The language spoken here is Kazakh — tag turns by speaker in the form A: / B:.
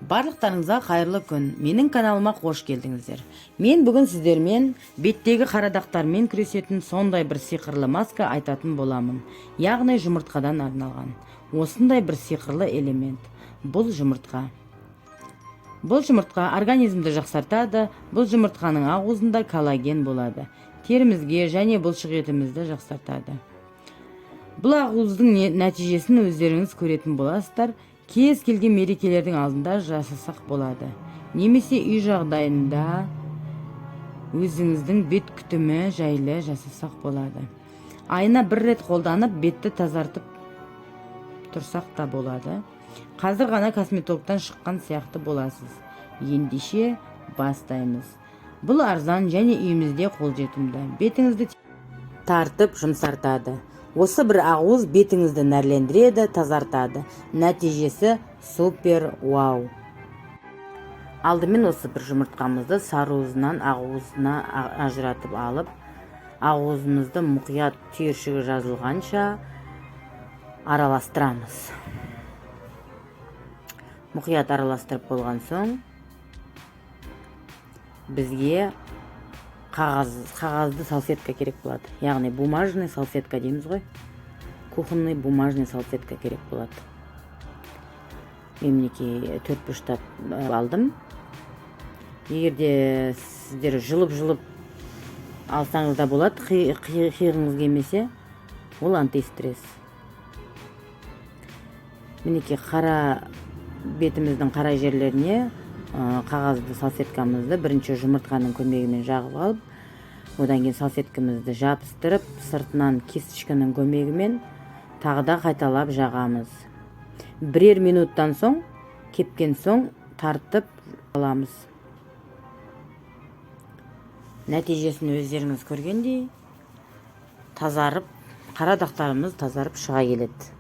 A: Барлықтарыңызға қайырлы күн. Менің каналыма қош келдіңіздер. Мен бүгін сіздермен беттегі қарадақтармен күресетін сондай бір сиқырлы маска айтатын боламын. Яғни жұмыртқадан арналған. Осындай бір сиқырлы элемент. Бұл жұмыртқа организмді жақсартады. Бұл жұмыртқаның ақуызында коллаген болады. Терімізге және бұлшық етімізді жақсартады. Бұл ақуыздың нәтижесін өздеріңіз көретін боласыздар. Кез келген мерекелердің алдында жасасақ болады. Немесе үй жағдайында өзіңіздің бет күтімі жайлы жасасақ болады. Айына бір рет қолданып, бетті тазартып тұрсақ та болады. Қазір ғана косметологтан шыққан сияқты боласыз. Ендеше бастаймыз. Бұл арзан және үйімізде қолжетімді. Бетіңізді тартып жұмсартады. Осы бір ақуыз бетіңізді нәрлендіреді, тазартады. Нәтижесі супер вау. Алдымен осы бір жұмыртқамызды сарыуызынан ақуызына ажыратып алып, ақуызымызды мұқият түйіршігі жазылғанша араластырамыз. Мұқият араластырып болған соң бізге қағазды салфетка керек болады. Яғни бумажный салфетка дейміз ғой. Кухонный бумажный салфетка керек болады. Мен мінекей 4 бұрыштап алдым. Егерде сіздер жылып алсаңыз да болады, қиғыңыз келмесе, ол антистресс. Мінекей бетіміздің қара жерлеріне қағазды салфеткамызды бірінші жұмыртқаның көмегімен жағып алып, одан кейін салфеткамызды жабыстырып, сыртынан кисточканың көмегімен тағы да қайталап жағамыз. Бірер минуттан соң, кепкен соң тартып аламыз. Нәтижесін өздеріңіз көргендей тазарып, қара дақтарымыз тазарып шыға келеді.